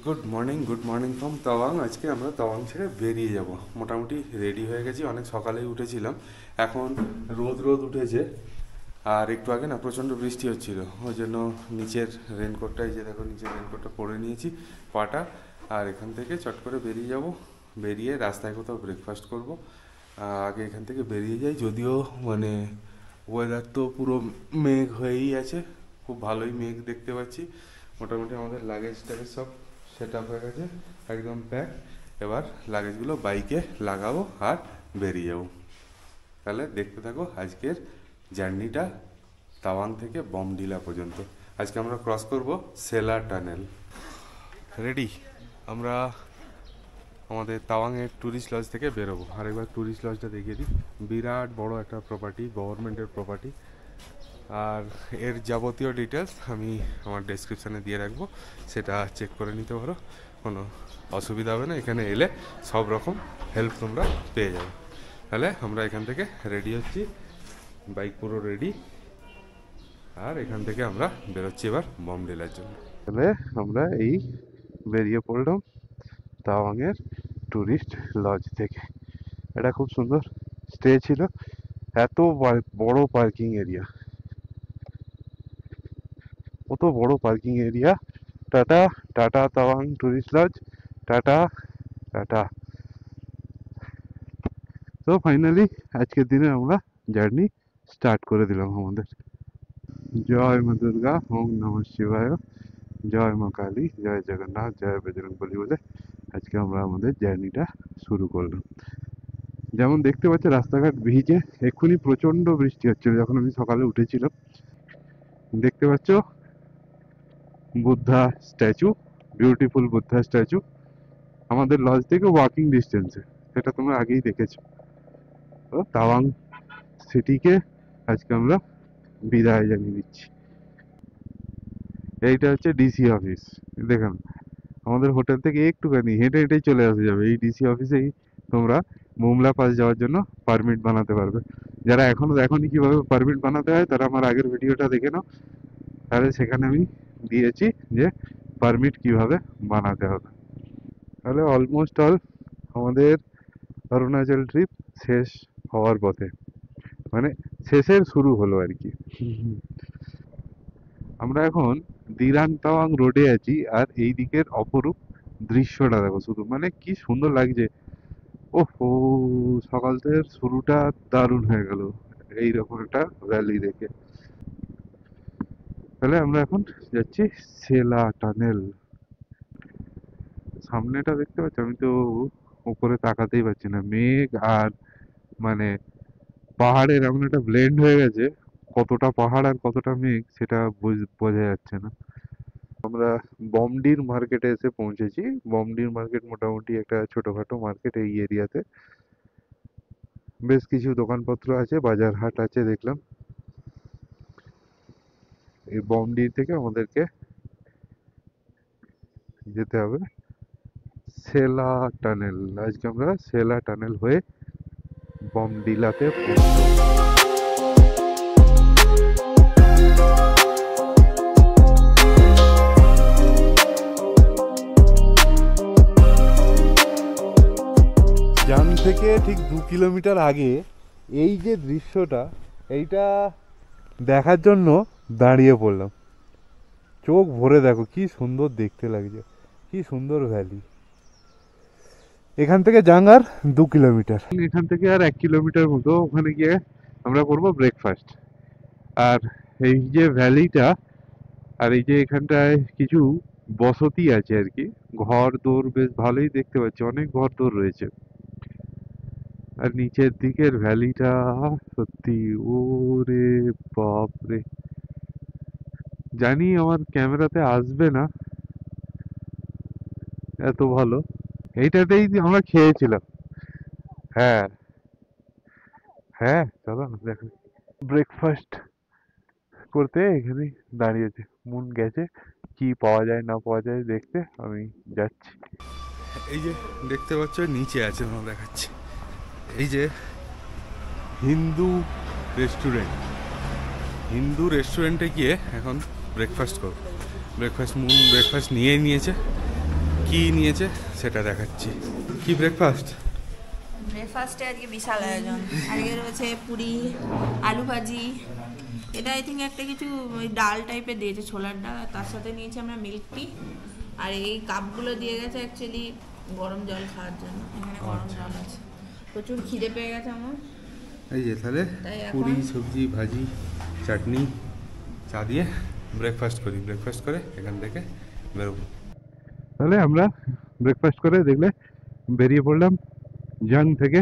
Good morning from Tawang. আজকে আমরা তাওয়াং ছেড়ে বেরিয়ে যাব। মোটামুটি রেডি হয়ে গেছি, অনেক সকালেই উঠেছিলাম। এখন রোদ উঠেছে, আর একটু আগে না প্রচণ্ড বৃষ্টি হচ্ছিল, ওই জন্য নিচের রেনকোটটাই যে দেখো, নিচের রেনকোটটা পরে নিয়েছি পাটা। আর এখান থেকে চট করে বেরিয়ে যাব। বেরিয়ে রাস্তায় কোথাও ব্রেকফাস্ট করব। আগে এখান থেকে বেরিয়ে যাই, যদিও মানে ওয়েদার তো পুরো মেঘ হয়েই আছে, খুব ভালোই মেঘ দেখতে পাচ্ছি। মোটামুটি আমাদের লাগেজ টাগেজ সব সেট আপ হয়ে গেছে, একদম প্যাক। এবার লাগেজগুলো বাইকে লাগাবো আর বেরিয়ে যাবো। তাহলে দেখতে থাকো আজকের জার্নিটা তাওয়াং থেকে বমডিলা পর্যন্ত। আজকে আমরা ক্রস করব সেলা টানেল। রেডি, আমরা আমাদের তাওয়াংয়ের ট্যুরিস্ট লজ থেকে বেরোবো। আরেকবার ট্যুরিস্ট লজটা দেখিয়ে দিই। বিরাট বড় একটা প্রপার্টি, গভর্নমেন্টের প্রপার্টি। আর এর যাবতীয় ডিটেলস আমি আমার ডেসক্রিপশানে দিয়ে রাখবো, সেটা চেক করে নিতে পারো, কোনো অসুবিধা হবে না। এখানে এলে সব রকম হেল্প তোমরা পেয়ে যাবে। তাহলে আমরা এখান থেকে রেডি হচ্ছি, বাইক পুরো রেডি, আর এখান থেকে আমরা বেরোচ্ছি এবার বমডিলার জন্য। তাহলে আমরা এই বেরিয়ে পড়লাম তাওয়াংয়ের ট্যুরিস্ট লজ থেকে। এটা খুব সুন্দর স্টে ছিল, এত বড় পার্কিং এরিয়া, কত বড় parking area. Ta-ta ta-ta Tawang tourist lodge, ta-ta ta-ta. তো ফাইনালি আজকের দিনে আমরা জার্নি স্টার্ট করে দিলাম আমাদের। জয় মা দুর্গা, ওম নমঃ শিবায়, জয় মা কালী, জয় জগন্নাথ, জয় বজরং বলি বলে আজকে আমরা আমাদের জার্নিটা শুরু করলাম। যেমন দেখতে পাচ্ছ রাস্তাঘাট ভিজে, এক্ষুনি প্রচণ্ড বৃষ্টি হচ্ছিল যখন আমি সকালে উঠেছিলাম। দেখতে পাচ্ছ Buddha statue, beautiful Buddha statue আমাদের লজ থেকে ওয়াকিং ডিস্টেন্সে, সেটা তোমরা আগেই দেখেছো। তো তাওয়াং সিটিকে আজকে আমরা বিদায় জানিয়ে দিচ্ছি। এইটা হচ্ছে ডিসি অফিস। দেখুন আমাদের হোটেল থেকে একটুখানি হেঁটে হেঁটেই চলে আসা যাবে। এই ডিসি অফিসেই তোমরা মুমলা পাস যাওয়ার জন্য পারমিট বানাতে পারবে। যারা এখনো দেখোনি কিভাবে পারমিট বানাতে হয়, তারা আমার আগের ভিডিওটা দেখে নাও, তাহলে সেখানে আমি দিয়েছি যে পারমিট কিভাবে বানাতে হবে। তাহলে অলমোস্ট অল আমাদের অরুণাচল ট্রিপ শেষ হওয়ার পথে, মানে শেষের শুরু হলো আর কি। আমরা এখন দিরাং তাওয়াং রোডে আছি, আর এই দিকের অপরূপ দৃশ্যটা দেখো শুধু, মানে কি সুন্দর লাগছে। ওহো, সকাল থেকে শুরুটা দারুণ হয়ে গেল এইরকম একটা ভ্যালি দেখে। তাহলে আমরা এখন যাচ্ছি সেলা টানেল। সামনেটা দেখতে পাচ্ছি, আমি তো উপরে তাকাতেই পারছি না, মেঘ আর মানে পাহাড়ের এমন একটা ব্লেন্ড হয়ে গেছে, কতটা পাহাড় আর কতটা মেঘ সেটা বোঝা যাচ্ছে না। আমরা বমডির মার্কেটে এসে পৌঁছেছি। বমডির মার্কেট মোটামুটি একটা ছোটখাটো মার্কেট এই এরিয়াতে, বেশ কিছু দোকানপত্র আছে, বাজার হাট আছে দেখলাম। এই বমডির থেকে আমাদেরকে যেতে হবে সেলা টানেল। আজকে আমরা সেলা টানেল হয়ে বমডিলাতে পৌঁছবো। জান থেকে ঠিক 2 কিলোমিটার আগে এই যে দৃশ্যটা, এইটা দেখার জন্য দাঁড়িয়ে পড়লাম। চোখ ভরে দেখো কি সুন্দর দেখতে লাগছে, কি সুন্দর ভ্যালি। এখান থেকে জাঙ্গার 2 কিলোমিটার, এখান থেকে আর 1 কিলোমিটার মতো, ওখানে গিয়ে আমরা করবো ব্রেকফাস্ট। আর এই যে ভ্যালিটা, আর এই যে এখানটায় কিছু বসতি আছে আর কি, ঘর দোর বেশ ভালোই দেখতে পাচ্ছি, অনেক ঘর দোর রয়েছে। আর নিচের দিকের ভ্যালিটা সত্যি, ওরে বাপরে, জানি আমার ক্যামেরাতে আসবে না এত ভালো। এইটাতেই আমরা খেয়েছিলাম। হ্যাঁ হ্যাঁ, চলো না দেখো। ব্রেকফাস্ট করতে এখানে দাঁড়িয়েছে, মন গেছে কি পাওয়া যায় না পাওয়া যায় দেখতে, আমি যাচ্ছি। এই যে দেখতে পাচ্ছ নিচে আছে, আমরা দেখাচ্ছি, এই যে হিন্দু রেস্টুরেন্ট। হিন্দু রেস্টুরেন্টে গিয়ে এখন ব্রেকফাস্ট করব। ব্রেকফাস্ট নিয়েই নিয়েছে, কি নিয়েছে সেটা দেখাচ্ছি। কি ব্রেকফাস্ট? ব্রেকফাস্টে আজকে বিশাল আয়োজন। আজকে রয়েছে পুরি, আলু ভাজি, এটা আই থিঙ্ক একটা কিছু ওই ডাল টাইপের দিয়েছে, ছোলার ডাল, আর তার সাথে নিয়েছি আমরা মিল্ক টি। আর এই কাপগুলো দিয়ে গেছে অ্যাকচুয়ালি গরম জল খাওয়ার জন্য, এখানে গরম জল আছে। প্রচুর খিদে পেয়ে গেছে আমার। এই যে তাহলে পুরি, সবজি, ভাজি, চাটনি, চা দিয়ে ব্রেকফাস্ট করি। ব্রেকফাস্ট করে এখান থেকে বেরোবো। তাহলে আমরা ব্রেকফাস্ট করে দেখলে বেরিয়ে পড়লাম জাং থেকে।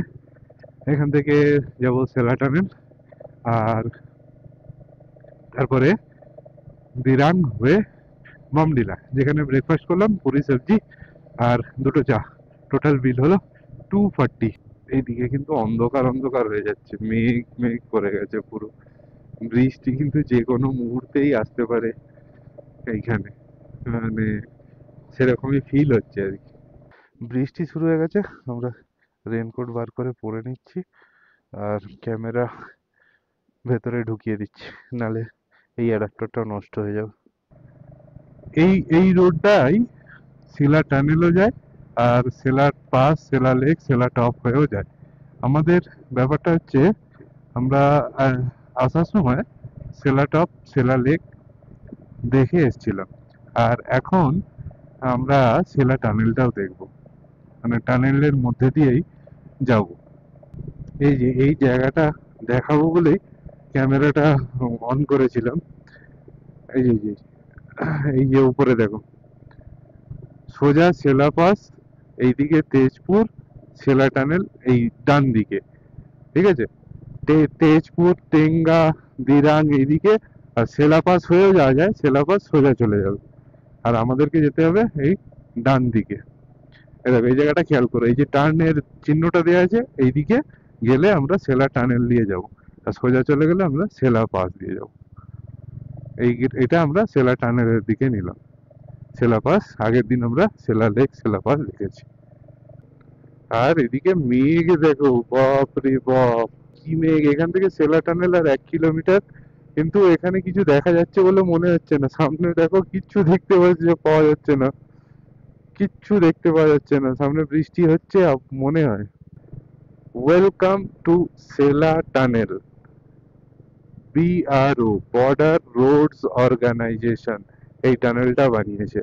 এখান থেকে যাব সেলা টানেল, আর তারপরে দিরাং হয়ে মামডিলা, যেখানে ব্রেকফাস্ট করলাম পুরি, সবজি আর দুটো চা। টোটাল বিল হলো 240। এইদিকে কিন্তু অন্ধকার অন্ধকার হয়ে যাচ্ছে, মেঘ মেঘ করে গেছে পুরো। বৃষ্টি কিন্তু যে কোনো মুহূর্তেই আসতে পারে এইখানে, মানে সেরকমই ফিল হচ্ছে আর কি। বৃষ্টি শুরু হয়ে গেছে, আমরা রেনকোট বার করে পরে নিচ্ছি আর ক্যামেরা ভেতরে ঢুকিয়ে দিচ্ছি, নালে এই অ্যাডাপ্টারটা নষ্ট হয়ে যাবে। এই রোডটাই সেলা টানেলও যায়, আর সেলার পাস, সেলা লেক, সেলা টপ হয়েও যায়। আমাদের ব্যাপারটা হচ্ছে আমরা আসার সময় সেলা টপ, সেলা লেক দেখে এসছিলাম, আর এখন আমরা সেলা টানেলটাও দেখব, মানে টানেলের মধ্যে দিয়েই যাব। এই যে এই জায়গাটা দেখাবো বলেই ক্যামেরাটা অন করেছিলাম। এই যে এই যে উপরে দেখো, সোজা সেলা পাস, এইদিকে তেজপুর, সেলা টানেল এই ডান দিকে, ঠিক আছে। তেজপুর, টেঙ্গা, দিরাং এইদিকে, আর সেলা পাস হয়েও যাওয়া যায়, সেলা পাস সোজা চলে যাবে। আর আমাদেরকে যেতে হবে এই ডান দিকে। এই দেখো এই জায়গাটা খেয়াল করো, এই যে টার্নের চিহ্নটা দেওয়া আছে, এইদিকে গেলে আমরা সেলা টানেল দিয়ে যাব, আর সোজা চলে গেলে আমরা সেলা পাস দিয়ে যাব। এটা আমরা সেলা টানেলের দিকে নিলাম। সেলা পাস, আগের দিন আমরা সেলা লেক, সেলা পাস দেখেছি। আর এদিকে মেঘ দেখো, বাপ রে বাপ কি মেঘ! এখান থেকে সেলা টানেল আর 1 কিলোমিটার, কিন্তু এখানে কিছু দেখা যাচ্ছে বলে মনে হচ্ছে না। সামনে দেখো কিচ্ছু দেখতে পাওয়া যাচ্ছে না, কিচ্ছু দেখতে পাওয়া যাচ্ছে না। সামনে বৃষ্টি হচ্ছে মনে হয়। Welcome to Sela tunnel, BRO, border roads organization এই টানেলটা বানিয়েছে।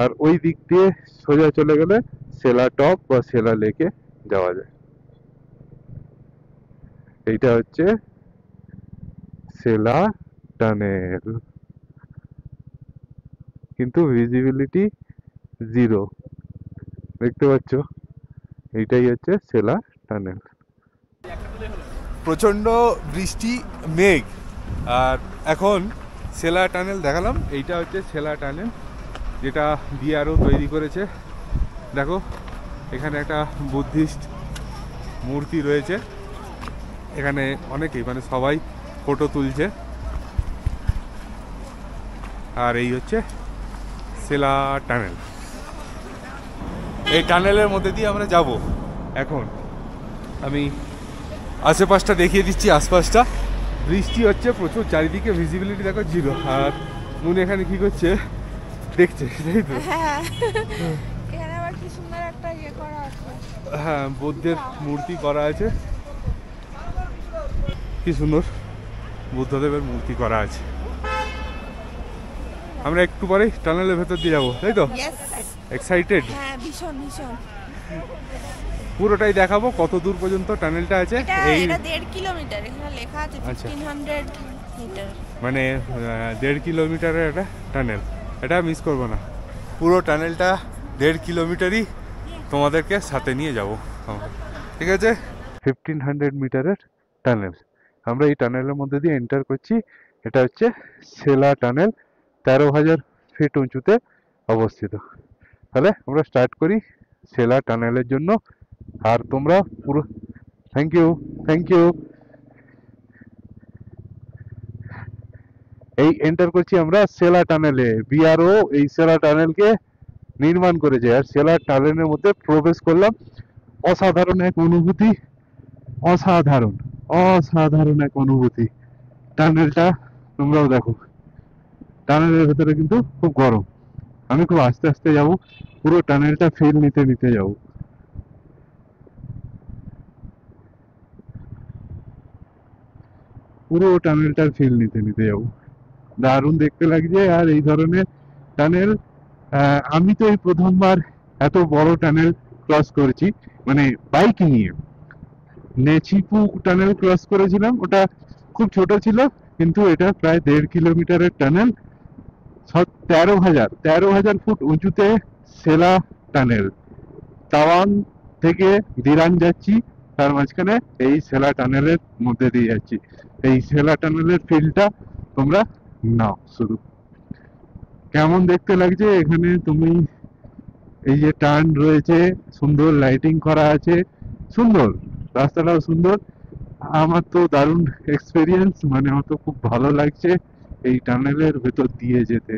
আর ওই দিক দিয়ে সোজা চলে গেলে সেলা টপ বা সেলা লেকে যাওয়া যায়। এইটা হচ্ছে সেলা টানেল, কিন্তু ভিজিবিলিটি 0, দেখতে পাচ্ছ? এইটাই হচ্ছে সেলা টানেল। প্রচন্ড বৃষ্টি, মেঘ, আর এখন সেলা টানেল দেখালাম। এইটা হচ্ছে সেলা টানেল, যেটা BRO তৈরি করেছে। দেখো এখানে একটা বুদ্ধিস্ট মূর্তি রয়েছে, এখানে অনেকেই মানে সবাই ফটো তুলছে। আর এই হচ্ছে সেলা টানেল। এই টানেলের মধ্যে দিয়ে আমরা যাব। এখন আমি আশেপাশটা দেখিয়ে দিচ্ছি, আশপাশটা। বৃষ্টি হচ্ছে প্রচুর, চারিদিকে ভিজিবিলিটি দেখো 0। আর নুন এখানে কি করছে দেখছে, তাই তো? এখানে আবার কি সুন্দর একটা ইয়ে করা আছে। হ্যাঁ, বুদ্ধের মূর্তি করা আছে, কি সুন্দর বুদ্ধদেবের মূর্তি করা আছে। আমরা একটু পরেই টানেলের ভেতর দিয়ে যাবো, তাই তো? এক্সাইটেড? হ্যাঁ, ভীষণ ভীষণ। পুরোটাই দেখাবো কত দূর পর্যন্ত টানেলটা আছে। এই 1.5 কিলোমিটার, এখানে লেখা আছে 1500 মিটার, মানে 1.5 কিলোমিটারের একটা টানেল। এটা মিস করবো না, পুরো টানেলটা 1.5 কিলোমিটারই তোমাদেরকে সাথে নিয়ে যাব, ঠিক আছে? 1500 মিটারের টানেল। আমরা এই টানেলের মধ্যে দিয়ে এন্টার করছি। এটা হচ্ছে সেলা টানেল, 13,000 ফিট উঁচুতে অবস্থিত। তাহলে আমরা স্টার্ট করি সেলা টানেলের জন্য। আর তোমরা পুরো থ্যাংক ইউ। এই এন্টার করছি আমরা সেলা টানেলে। BRO এই সেলা টানেলকে নির্মাণ করেছে, আর সেলা টানেলের মধ্যে প্রবেশ করলাম। অসাধারণ এক অনুভূতি, অসাধারণ এক অনুভূতি। টানেলটা তোমরাও দেখো, টানেলের ভেতরে কিন্তু খুব গরম। আমি খুব আস্তে আস্তে যাব, পুরো টানেলটা ফিল নিতে নিতে যাব। পুরো টানেলটার ফিল নিতে নিতে যাব। দারুণ দেখতে লাগছে। আর এই ধরনের টানেল আমি তো এই প্রথমবার এত বড় টানেল ক্রস করেছি, মানে বাইক নিয়ে। নেচিপু টানেল ক্রস করেছিলাম, ওটা খুব ছোট ছিল, কিন্তু এটা প্রায় 1.5 কিলোমিটারের টানেল। 13,000 ফুট উঁচুতে সেলা টানেল। তাওয়াং থেকে দিরাং যাচ্ছি, তার মাঝখানে এই সেলা টানেলের মধ্যে দিয়ে যাচ্ছি। এই সেলা টানেলের ফিলটা তোমরা নাও শুধু। কেমন দেখতে লাগছে এখানে তুমি, এই যে টার্ন রয়েছে, সুন্দর লাইটিং করা আছে, সুন্দর, রাস্তাটাও সুন্দর। আমার তো দারুণ এক্সপিরিয়েন্স, মানে আমার তো খুব ভালো লাগছে এই টানেলের ভেতর দিয়ে যেতে।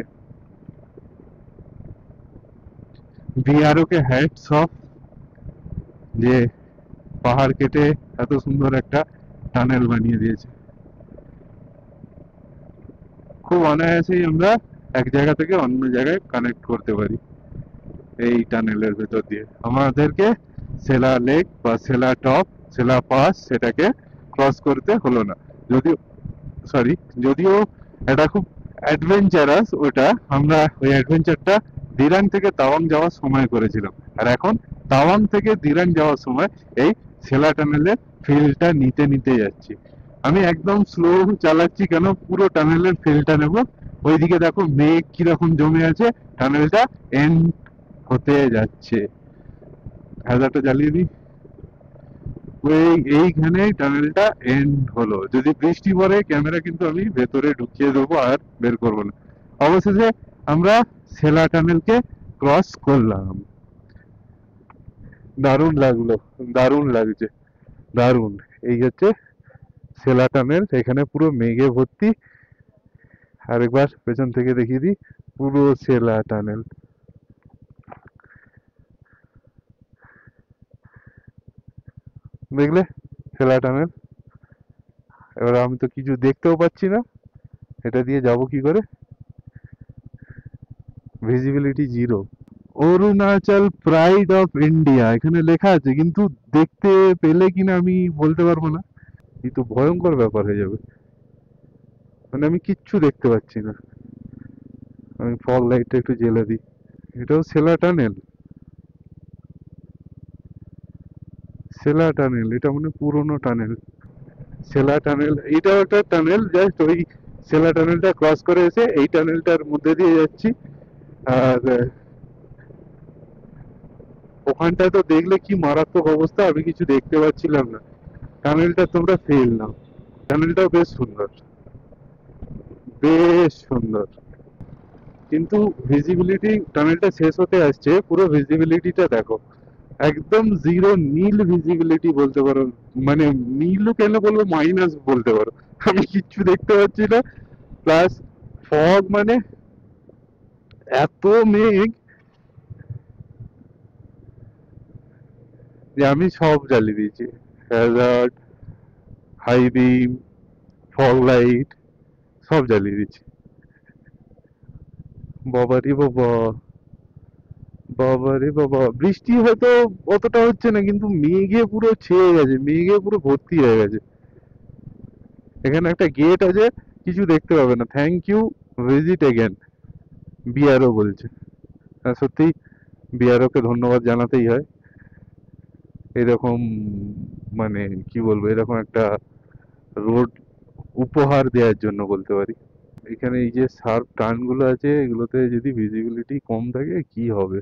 বিআরও কে হ্যাটস অফ, যে পাহাড় কেটে এত সুন্দর একটা টানেল বানিয়ে দিয়েছে। খুব অনায়াসেই আমরা এক জায়গা থেকে অন্য জায়গায় কানেক্ট করতে পারি এই টানেলের ভেতর দিয়ে। আমাদেরকে সেলা লেক বা সেলা টপ, সেলা পাস সেটাকে ক্রস করতে হলো না। যদিও যদিও এটা খুব অ্যাডভেঞ্চারাস, ওটা আমরা ওই অ্যাডভেঞ্চারটা দিরাং থেকে তাওয়াং যাওয়ার সময় করেছিলাম। আর এখন তাওয়াং থেকে দিরাং যাওয়ার সময় এই সেলা টানেলের ফিলটা নিতে নিতে যাচ্ছি। আমি একদম স্লো চালাচ্ছি, কেন পুরো টানেলের ফিলটা নেব। ওইদিকে দেখো মেঘ কিরকম জমে আছে, টানেলটা এন্ড হতে যাচ্ছে। হাজারটা জ্বালিয়ে দিই। এইখানে টানেলটা এন্ড হলো। যদি বৃষ্টি পড়ে ক্যামেরা কিন্তু আমি ভেতরে ঢুকিয়ে দেবো, আর বের করবো না। অবশেষে আমরা সেলা টানেলকে ক্রস করলাম। দারুণ লাগলো, দারুণ লাগছে, দারুণ। এই হচ্ছে সেলা টানেল, এখানে পুরো মেঘে ভর্তি। আরেকবার পেছন থেকে দেখিয়ে দিই, পুরো সেলা টানেল। দেখলে সেলা টানেল? এবার আমি তো কিছু দেখতেও পাচ্ছি না, এটা দিয়ে যাব কি করে? Visibility zero. Arunachal pride of India এখানে লেখা আছে, কিন্তু দেখতে পেলে কিনা আমি বলতে পারবো না। এই তো ভয়ঙ্কর ব্যাপার হয়ে যাবে, মানে আমি কিচ্ছু দেখতে পাচ্ছি না। আমি ফগ লাইটটা একটু জ্বেলে দিই। এটাও সেলা টানেল, সেলা টানেল, এটা মানে পুরোনো টানেল। সেলা টানেল, এটাও একটা টানেল, জাস্ট ওই সেলা টানেলটা ক্রস করে এসে এই টানেলটার মধ্যে দিয়ে যাচ্ছি। আর ওখানটায় তো দেখলে কি মারাত্মক অবস্থা, আমি কিছু দেখতে পাচ্ছিলাম না। টানেলটা তোমরা ফেল নাও, টানেলটাও বেশ সুন্দর, বেশ সুন্দর। কিন্তু ভিজিবিলিটি, টানেলটা শেষ হতে আসছে, পুরো ভিজিবিলিটিটা দেখো, একদম জিরো, নীল ভিজিবিলিটি বলতে পারো। মানে নীলও কেন বলবো, মাইনাস বলতে পারো। আমি কিচ্ছু দেখতে পাচ্ছি না। প্লাস ফগ, মানে এত মেঘ যে আমি সব জ্বালিয়ে দিয়েছি। Hazard, high beam, fog light সব জ্বালিয়ে দিচ্ছি। বাবারে বাবা, বাবারে বাবা, বৃষ্টি হয়তো অতটা হচ্ছে না, কিন্তু মেঘে পুরো ছেয়ে গেছে, মেঘে পুরো ভর্তি হয়ে গেছে। এখানে একটা গেট আছে, কিছু দেখতে পাবে না। Thank you, visit again, BRO বলছে। হ্যাঁ সত্যি, বিআরও কে ধন্যবাদ জানাতেই হয়। এরকম, মানে কি বলবো, এরকম একটা রোড উপহার দেওয়ার জন্য বলতে পারি। এখানে এই যে শার্প টার্ন গুলো আছে, এগুলোতে যদি ভিজিবিলিটি কম থাকে কি হবে।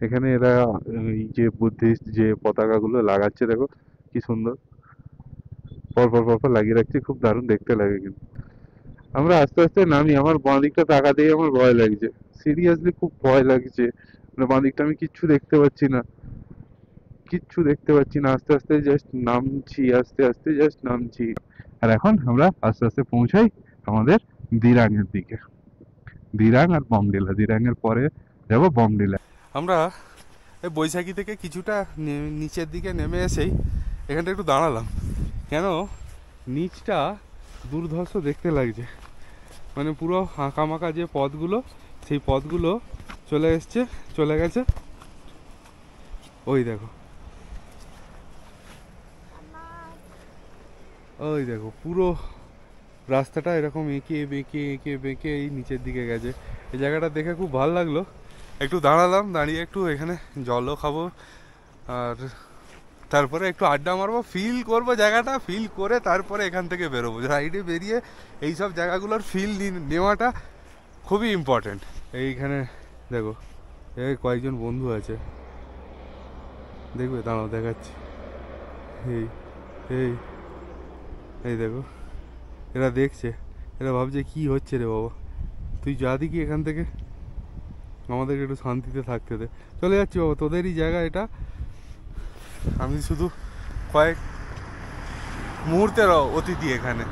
এখানে এরা এই যে বুদ্ধিস্ট যে পতাকা গুলো লাগাচ্ছে, দেখো কি সুন্দর পরপর পরপর লাগিয়ে রাখছে, খুব দারুণ দেখতে লাগে। কিন্তু আমরা আস্তে আস্তে নামি, আমার বাঁ দিকটা তাকাতেই আমার ভয় লাগছে, সিরিয়াসলি খুব ভয় লাগছে। মানে বাঁ দিকটা আমি কিচ্ছু দেখতে পাচ্ছি না, কিচ্ছু দেখতে পাচ্ছি না। আস্তে আস্তে জাস্ট নামছি, আস্তে আস্তে জাস্ট নামছি। আর এখন আমরা আস্তে আস্তে পৌঁছাই আমাদের দিরাং এর দিকে। দিরাং আর বমডিলা, দিরাং এর পরে যাবো বমডিলা। আমরা এই বৈশাখী থেকে কিছুটা নিচের দিকে নেমে এসেই এখানটা একটু দাঁড়ালাম, কেন নিচটা দুর্ধর্ষ দেখতে লাগছে। মানে পুরো আঁকামাকা যে পথগুলো, সেই পথগুলো চলে গেছে। ওই দেখো, ওই দেখো পুরো রাস্তাটা এরকম এঁকে বেঁকে এই নিচের দিকে গেছে। এই জায়গাটা দেখে খুব ভালো লাগলো। একটু দাঁড়ালাম, দাঁড়িয়ে একটু এখানে জলও খাবো, আর তারপরে একটু আড্ডা মারবো, ফিল করবো জায়গাটা, ফিল করে তারপরে এখান থেকে বেরোবো। রাইডে বেরিয়ে এইসব জায়গাগুলোর ফিল নেওয়াটা খুবই ইম্পর্টেন্ট। এইখানে দেখো, এই কয়েকজন বন্ধু আছে, দেখবে, দাঁড়াও দেখাচ্ছি। এই এই এই দেখো, এরা দেখছে, এরা ভাবছে কি হচ্ছে রে বাবা, তুই যা দেখি এখান থেকে, আমাদেরকে একটু শান্তিতে থাকতে দে। চলে যাচ্ছি বাবা, তোদেরই জায়গা এটা, আমি শুধু কয়েক মুহূর্তের অতিথি এখানে।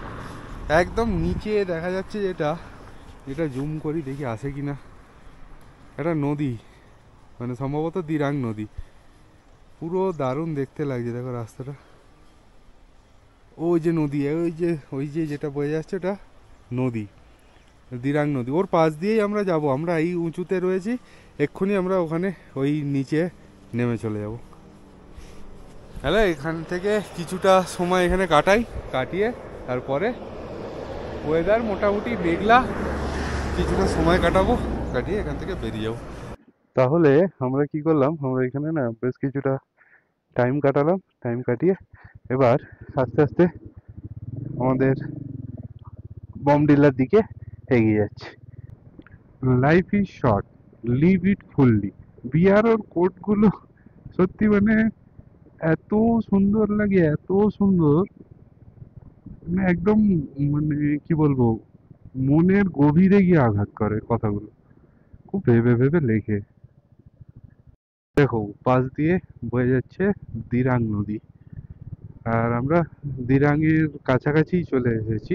একদম নিচে দেখা যাচ্ছে যেটা জুম করি দেখি আসে কিনা, একটা নদী, মানে সম্ভবত দিরাং নদী, পুরো দারুণ দেখতে লাগছে। দেখো রাস্তাটা, ওই যে নদী, ওই যে যেটা বয়ে যাচ্ছে ওটা নদী, দিরাং নদী, ওর পাশ দিয়েই আমরা যাব। আমরা এই উঁচুতে রয়েছি, এক্ষুনি আমরা ওখানে ওই নিচে নেমে চলে যাব। তাহলে এখান থেকে কিছুটা সময় এখানে কাটিয়ে তারপরে ওয়েদার মোটামুটি মেঘলা, কিছুটা সময় কাটিয়ে এখান থেকে বেরিয়ে যাবো। তাহলে আমরা কি করলাম, আমরা এখানে না বেশ কিছুটা টাইম কাটালাম, টাইম কাটিয়ে এবার আস্তে আস্তে আমাদের বমডিলার দিকে এগিয়ে যাচ্ছি। Life is short, live it fully. বিয়ার ওর কোটগুলো সত্যি মানে এত সুন্দর লাগে, এত সুন্দর, মানে একদম, মানে কি বলবো, মনের গভীরে গিয়ে আঘাত করে কথাগুলো, খুব ভেবে ভেবে লেখে। দেখো পাশ দিয়ে বয়ে যাচ্ছে দিরাং নদী, আর আমরা দিরাংয়ের কাছাকাছি চলে এসেছি।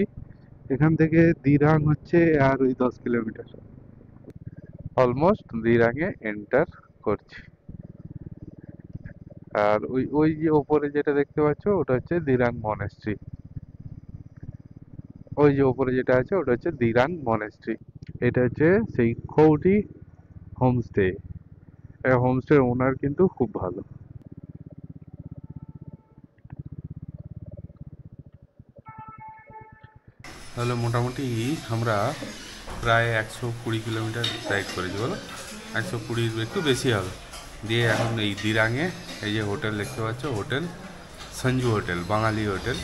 এখান থেকে দিরাং হচ্ছে আর ওই 10 কিলোমিটার, অলমোস্ট দিরাংয়ে এন্টার করছি। আর ওই ওই যে ওপরে যেটা দেখতে পাচ্ছ ওটা হচ্ছে দিরাং মনেস্ট্রি, ওই যে ওপরে যেটা আছে ওটা হচ্ছে দিরাং মনেস্ট্রি। এটা হচ্ছে সেই খৌটি হোমস্টে। হোমস্টের ওনার কিন্তু খুব ভালো। তাহলে মোটামুটি আমরা প্রায় 120 কিলোমিটার রাইড করেছি, বলো 120 একটু বেশি হবে। দিয়ে এখন এই দিরাঙে এই যে হোটেল দেখতে পাচ্ছ, হোটেল সঞ্জু হোটেল, বাঙালি হোটেল,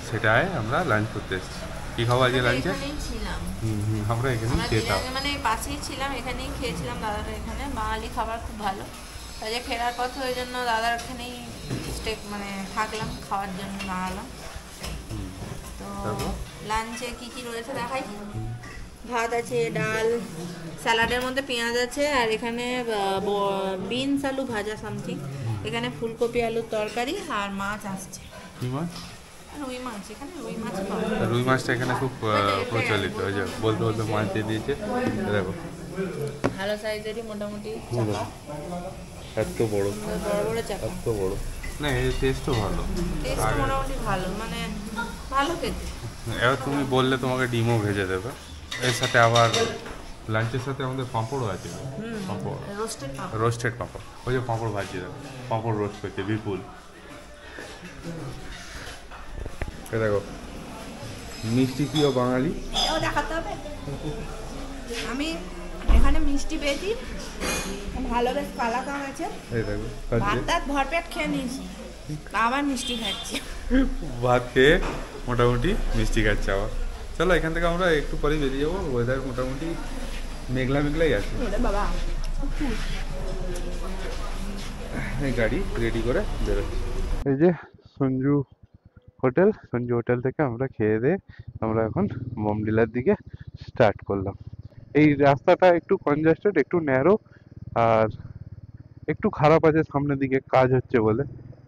সেটায় আমরা লাঞ্চ করতে এসেছি। কী খাবো আজকে লাঞ্চে? ছিলাম আমরা এখানেই খেতাম, মানে পাশেই ছিলাম, এখানেই খেয়েছিলাম দাদার এখানে। বাঙালি খাবার খুব ভালো, তাই যে ফেরার পথে ওই জন্য দাদার এখানেই মানে থাকলাম, খাওয়ার জন্য দাঁড়ালাম। তো লাঞ্চে কি কি রয়েছে দেখাই। ভাত আছে, ডাল, স্যালাডের মধ্যে পেঁয়াজ আছে, আর এখানে বিনস আলু ভাজা সামথিং, এখানে ফুলকপি আলুর তরকারি, আর মাছ আসছে। কি মাছ? রুই মাছ, এখানে রুই মাছ। রুই মাছটা এখানে খুব প্রচলিত, ওই যে বলতে বলতে মাছ দিয়ে দিয়েছে। দেখো ভালো সাইজেরই মোটামুটি, এত বড় বড় বড় চাপা, এত বড়। না এর টেস্টও ভালো, টেস্ট মোটামুটি ভালো, মানে ভালো খেতে। এবার তুমি বললে তোমাকে ডিমও ভেজে দেবে। এর সাথে আবার লাঞ্চের সাথে আমাদের পাঁপড়ও আছে, পাঁপড়, রোস্টেড পাঁপড়, ওই যে পাঁপড় ভাজিয়ে দেবে, পাঁপড় রোস্ট করছে বিপুল। দেখো মিষ্টি প্রিয় বাঙালি, দেখাতে হবে। আমি এখানে মিষ্টি পেয়েছি, ভালো বেশ কালাকাম আছে, এই দেখো ভাত ভরপেট খেয়ে নিয়েছি, আবার মিষ্টি খাচ্ছি। ভাত খেয়ে মোটামুটি মিষ্টি খাচ্ছে আবার। চলো এখান থেকে আমরা একটু পরে বেরিয়ে যাবো, ওয়েদার মোটামুটি মেঘলাই আছে। বাবা এই গাড়ি রেডি করে বেরোচ্ছি। এই যে সঞ্জু হোটেল থেকে আমরা খেয়ে দিয়ে আমরা এখন বমডিলার দিকে স্টার্ট করলাম। এই রাস্তাটা একটু কনজাস্টেড, একটু ন্যারো, আর একটু খারাপ আছে সামনের দিকে, কাজ হচ্ছে বলে।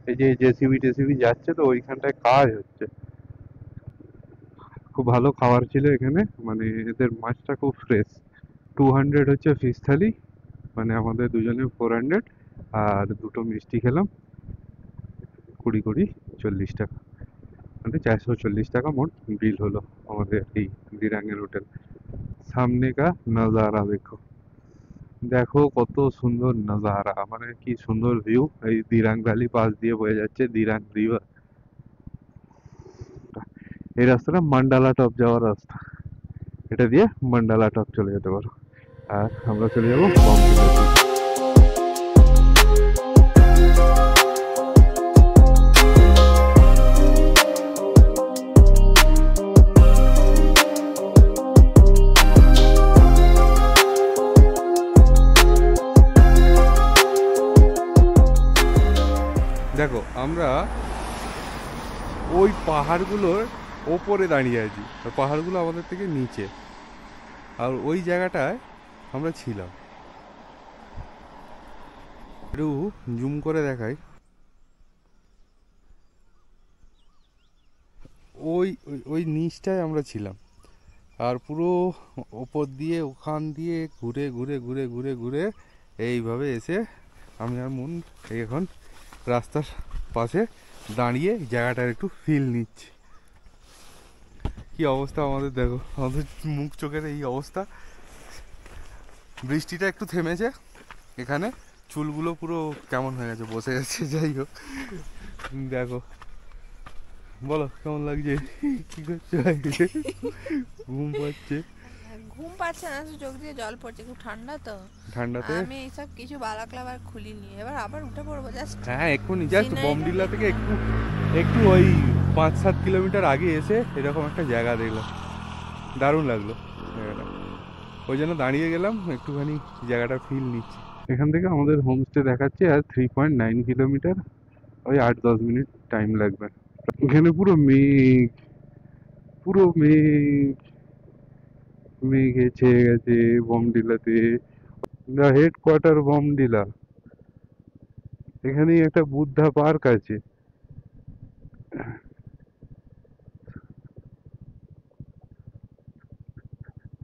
এই যে জেসিবি যাচ্ছে, তো ওইখানটায় কাজ হচ্ছে। খুব ভালো খাবার ছিল এখানে, মানে এদের মাছটা খুব ফ্রেশ। 200 হচ্ছে ফিশ থালি, মানে আমাদের দুজনে 400, আর দুটো মিষ্টি খেলাম 20 40 টাকা। মানে 440 টাকা মোট বিল হলো আমাদের এই দিরাঙের হোটেল। সামনে কা নজারা দেখো, দেখো কত সুন্দর নজারা, মানে কি সুন্দর ভিউ। এই দিরাং ভ্যালি পাশ দিয়ে বয়ে যাচ্ছে দিরাং রিভার। এই রাস্তাটা মান্ডালা টপ যাওয়ার রাস্তা, এটা দিয়ে মান্ডালা টপ চলে যেতে পারো। আর আমরা চলে যাবো বমডিলাতে। দেখো আমরা ওই পাহাড়গুলোর ওপরে দাঁড়িয়ে আছি, আর পাহাড়গুলো আমাদের থেকে নিচে, আর ওই জায়গাটায় আমরা ছিলাম। একটু জুম করে দেখাই, ওই ওই নিচটায় আমরা ছিলাম। আর পুরো ওপর দিয়ে ওখান দিয়ে ঘুরে ঘুরে ঘুরে ঘুরে ঘুরে এইভাবে এসে আমি আর মন এখন রাস্তার পাশে দাঁড়িয়ে জায়গাটার একটু ফিল নিচ্ছি। কি অবস্থা আমাদের, দেখো আমাদের মুখ চোখের এই অবস্থা। বৃষ্টিটা একটু থেমেছে, এখানে চুলগুলো পুরো কেমন হয়ে গেছে, বসে যাচ্ছে। যাই হোক, দেখো বলো কেমন লাগছে, কি করছে? ঘুম পাচ্ছে? ঘুম পাচ্ছে না, চোখ দিয়ে জল পড়ছে, খুব ঠান্ডা তো। ঠান্ডাতে আমি এইসব কিছু বালাক্লাবার খুলিনি, এবার আবার উঠে পড়বো জাস্ট। হ্যাঁ এক্ষুনি জাস্ট বমডিলা থেকে একটু একটু ওই 5-7 কিলোমিটার আগে এসে এরকম একটা জায়গা দেখলাম, দারুণ লাগলো জায়গাটা। ওই জন্য দাঁড়িয়ে গেলাম, একটুখানি জায়গাটা ফিল নিচ্ছি। এখান থেকে আমাদের হোমস্টে দেখাচ্ছে আর 3.9 কিলোমিটার, ওই 8-10 মিনিট টাইম লাগবে। এখানে পুরো মেঘ, পুরো মেঘ, মেঘে ছেয়ে গেছে বমডিলাতে। The headquarter Bomdila. এখানেই একটা বুদ্ধা পার্ক আছে।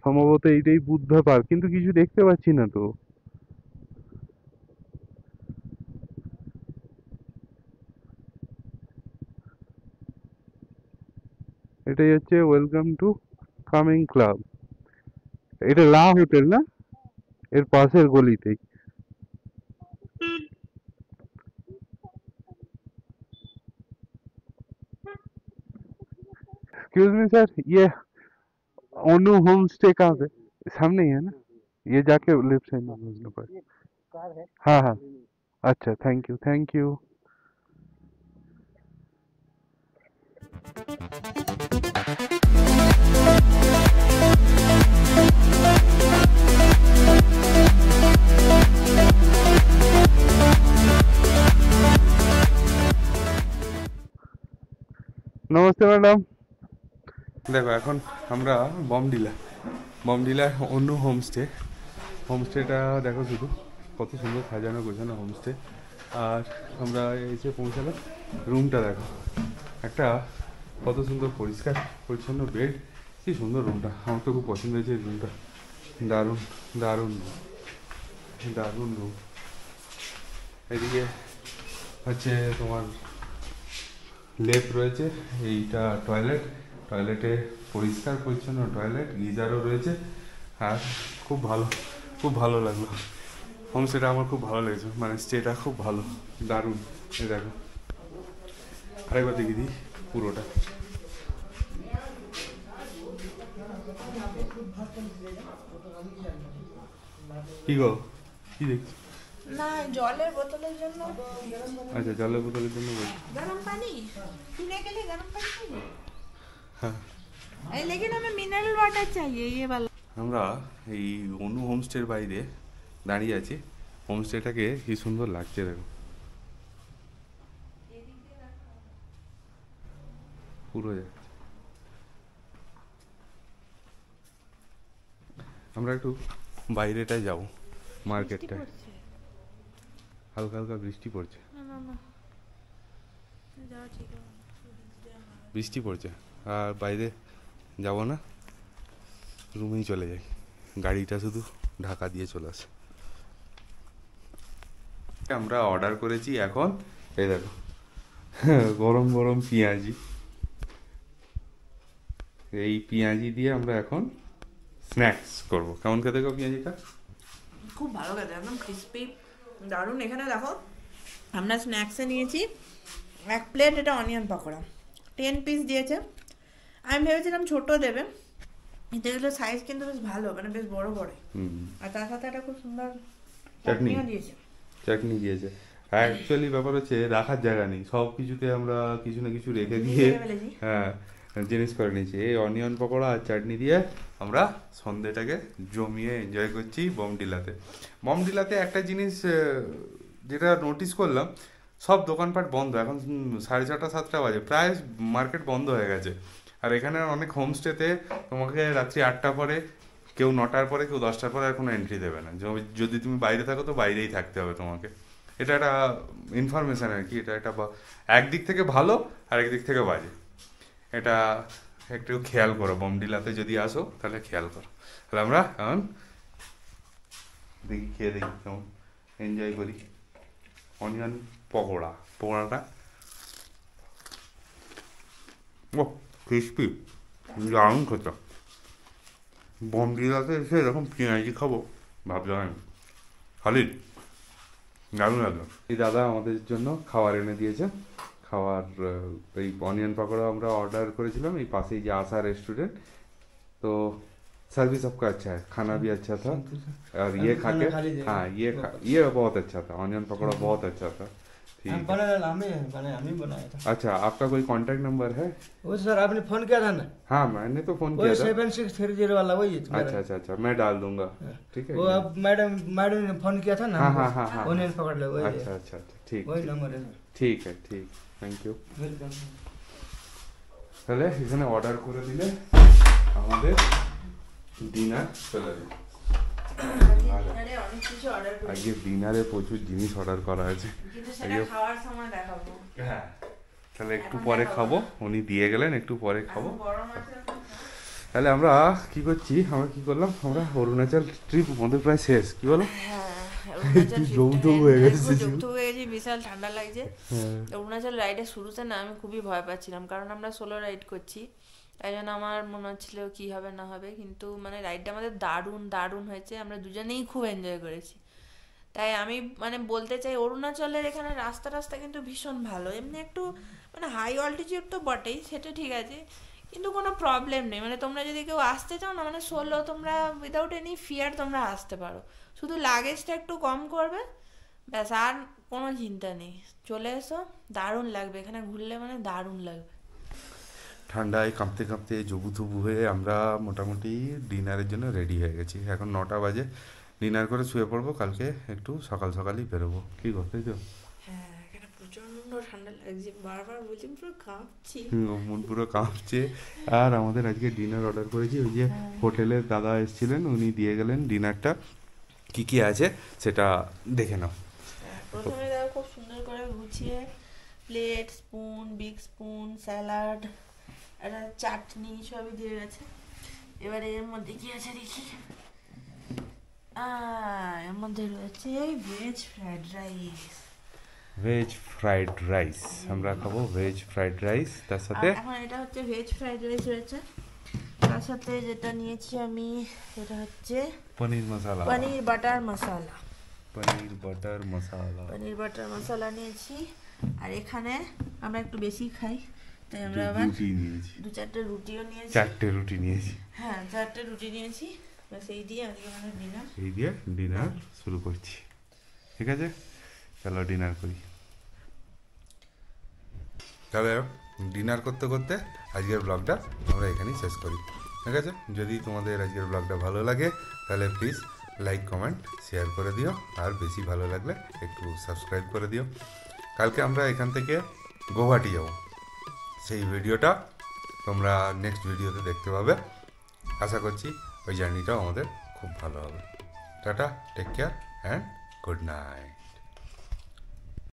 সম্ভবত এইটাই বুদ্ধা পার্ক, কিন্তু কিছু দেখতে পাচ্ছি না তো। এটাই হচ্ছে ওয়েলকাম টু কামিং ক্লাব। এটা লা হোটেল না, এর পাশের গলিতেই। एक्सक्यूज मी सर, ये ओनू होम स्टे कहाँ पे? सामने ही है ना, ये जाके लेफ्ट साइड में घुसना पड़ेगा। हाँ हाँ, अच्छा thank you thank you. Namaste madam. দেখো এখন আমরা বমডিলা অন্য হোমস্টেটা দেখো শুধু কত সুন্দর সাজানো গোছানো হোমস্টে। আর আমরা এসে পৌঁছালাম, রুমটা দেখো, একটা কত সুন্দর পরিষ্কার পরিচ্ছন্ন বেড, কি সুন্দর রুমটা, আমার তো খুব পছন্দ হয়েছে এই রুমটা, দারুণ দারুণ দারুণ রুম। এদিকে হচ্ছে তোমার লেফট রয়েছে এইটা টয়লেটে পরিষ্কার পরিচ্ছন্ন টয়লেট, গিজারও রয়েছে। আর খুব ভালো লাগলো হোমস্টেটা, আমার খুব ভালো লেগেছে, মানে স্টেটা খুব ভালো, দারুণ। এই দেখো আরেকবার দেখিয়ে দিই পুরোটা। কি গো, কি দেখছি? না, জলের বোতলের জন্য। আচ্ছা জলের বোতলের জন্য বলছি। गरम पानी पीने के लिए, गरम पानी चाहिए। হ্যাঁ लेकिन हमें मिनरल वाटर चाहिए ये वाला। আমরা এই অনু হোমস্টের বাইরে দাঁড়িয়ে আছি, হোমস্টেটাকে কি সুন্দর লাগছে দেখো, পুরো যাচ্ছে। আমরা একটু বাইরেটায় যাব, মার্কেটটায়। হালকা হালকা বৃষ্টি পড়ছে, বৃষ্টি পড়ছে, আর বাইরে যাব না, রুমেই চলে যাই, গাড়িটা শুধু ঢাকা দিয়ে চলে আসে। আমরা অর্ডার করেছি এখন, এই দেখো গরম গরম পেঁয়াজি, এই পেঁয়াজি দিয়ে আমরা এখন স্ন্যাক্স করব। কেমন খেতে গো পেঁয়াজিটা? খুব ভালো খেতে, একদম ক্রিস্পি, দারুণ। এখানে দেখো আমরা স্ন্যাক্সে নিয়েছি 1 প্লেট এটা অনিয়ন পকোড়া, 10 পিস দিয়েছে। আমি ভেবেছিলাম ছোট দেবে, কিন্তু এগুলো সাইজ কিন্তু বেশ ভালো, মানে বেশ বড় বড়। আর তার সাথে একটা খুব সুন্দর চাটনিও দিয়েছে। চাটনি দিয়েছে। অ্যাকচুয়ালি ব্যাপার হচ্ছে রাখার জায়গা নেই, সব কিছুতে আমরা কিছু না কিছু রেখে দিয়ে হ্যাঁ জিনিস করে নিয়েছি। এই অনিয়ন পকোড়া আর চাটনি দিয়ে আমরা সন্ধ্যেটাকে জমিয়ে এনজয় করছি বমডিলাতে। বমডিলাতে একটা জিনিস যেটা নোটিস করলাম, সব দোকানপাট বন্ধ এখন, 6:30 7টা বাজে, প্রায় মার্কেট বন্ধ হয়ে গেছে। আর এখানে অনেক হোমস্টেতে তোমাকে রাত্রি 8টা পরে, কেউ 9টার পরে, কেউ 10টার পরে আর কোনো এন্ট্রি দেবে না। যদি তুমি বাইরে থাকো তো বাইরেই থাকতে হবে তোমাকে। এটা একটা ইনফরমেশান আর কি, এটা একটা একদিক থেকে ভালো আর একদিক থেকে বাজে। এটা একটু খেয়াল করো, বমডিলাতে যদি আসো তাহলে খেয়াল করো। তাহলে আমরা এখন দেখি, খেয়ে দেখি কেমন এনজয় করি অনিয়ন পকোড়াটা। ও ক্রিস্পি, দারুণ খেতে। বমডিলাতে এসে এরকম পেঁয়াজি খাবো ভাবলাম আমি, খালি দারুণ লাগলো। এই দাদা আমাদের জন্য খাবার এনে দিয়েছে। খাবার এই অনিয়ন পকোড়া আমরা অর্ডার করেছিলাম এই পাশেই যে आशा रेस्टोरेंट। तो सर्विस आपका अच्छा है, खाना भी अच्छा था, और ये खा के हाँ ये बहुत अच्छा था, ऑनियन पकौड़ा बहुत अच्छा था। ठीक हमें बनाया था। अच्छा, आपका कोई कांटेक्ट नंबर है? वो सर आपने फोन किया था ना? हाँ मैंने तो फोन किया था। 7630 वाला वही है। अच्छा मैं डाल दूंगा। ठीक है, वो अब मैडम ने फोन किया था ना? हाँ ऑनियन पकड़ लो वही। अच्छा ठीक, वही नंबर है। ঠিক থ্যাংক ইউ। তাহলে এখানে অর্ডার করে দিলে আমাদের ডিনার চলে যাবে। আজকে ডিনারে প্রচুর জিনিস অর্ডার করা আছে, হ্যাঁ তাহলে একটু পরে খাবো, উনি দিয়ে গেলেন একটু পরে খাবো। তাহলে আমরা কি করছি, আমরা কি করলাম, আমরা অরুণাচল ট্রিপ আমাদের প্রায় শেষ, কি বলো? বিশাল ঠান্ডা লাগছে। অরুণাচল রাইডের শুরুতে না আমি খুবই ভয় পাচ্ছিলাম, কারণ আমরা সোলো রাইড করছি, তাই জন্য আমার মনে হচ্ছিল কি হবে না হবে, কিন্তু মানে রাইডটা আমাদের দারুণ হয়েছে, আমরা দুজনেই খুব এনজয় করেছি। তাই আমি মানে বলতে চাই অরুণাচলের এখানে রাস্তা কিন্তু ভীষণ ভালো, এমনি একটু মানে হাই অল্টিটিউড তো বটেই, সেটা ঠিক আছে, কিন্তু কোনো প্রবলেম নেই। মানে তোমরা যদি কেউ আসতে চাও না, মানে সোলো তোমরা উইদাউট এনি ফিয়ার তোমরা আসতে পারো, শুধু লাগেজটা একটু কম করবে ব্যাস, আর কোনো চিন্তা নেই, চলে এসো, দারুণ লাগবে এখানে ঘুরলে, মানে দারুণ লাগবে। ঠান্ডায় কাঁপতে জবুথবু হয়ে আমরা মোটামুটি ডিনারের জন্য রেডি হয়ে গেছি। এখন 9টা বাজে, ডিনার করে শুয়ে পড়বো, কালকে একটু সকালই বেরোবো। কি করতে তো হ্যাঁ এখানে প্রচন্ড ঠান্ডা লাগছে, বারবার বলছি পুরো কাঁপছি, মন পুরো কাঁপছে। আর আমাদের আজকে ডিনার অর্ডার করেছি, ওই যে হোটেলের দাদা এসেছিলেন, উনি দিয়ে গেলেন ডিনারটা। কি আছে সেটা দেখে নাও। প্রথমে দেখো খুব সুন্দর করে গুছিয়ে plate, spoon, big spoon, salad, একটা চাটনি সবই দিয়ে গেছে। এবারে এর মধ্যে কি আছে দেখি, এর মধ্যে রয়েছে ভেজ ফ্রাইড রাইস। আমরা খাবো ভেজ ফ্রাইড রাইস, তার সাথে এখন এটা হচ্ছে ভেজ ফ্রাইড রাইস রয়েছে, তার সাথে যেটা নিয়েছি আমি সেটা হচ্ছে পনির বাটার মশলা নিয়েছি। আর এখানে আমরা একটু বেশি খাই, তাই আমরা আবার 2-4টে রুটিও নিয়েছি। 4টে রুটি নিয়েছি, হ্যাঁ 4টে রুটি নিয়েছি। বাস এই দিয়ে আজকে আমাদের ডিনার শুরু করছি। ঠিক আছে, চলো ডিনার করি। তাহলে ডিনার করতে আজকের ব্লগটা আমরা এখানেই শেষ করি। ঠিক আছে, যদি তোমাদের আজকের ব্লগটা ভালো লাগে তাহলে প্লিজ লাইক, কমেন্ট, শেয়ার করে দিও, আর বেশি ভালো লাগলে একটু সাবস্ক্রাইব করে দিও। কালকে আমরা এখান থেকে গৌহাটি যাব, সেই ভিডিওটা তোমরা নেক্সট ভিডিওতে দেখতে পাবে। আশা করছি ওই জার্নিটাও আমাদের খুব ভালো হবে। Ta-ta, take care and good night.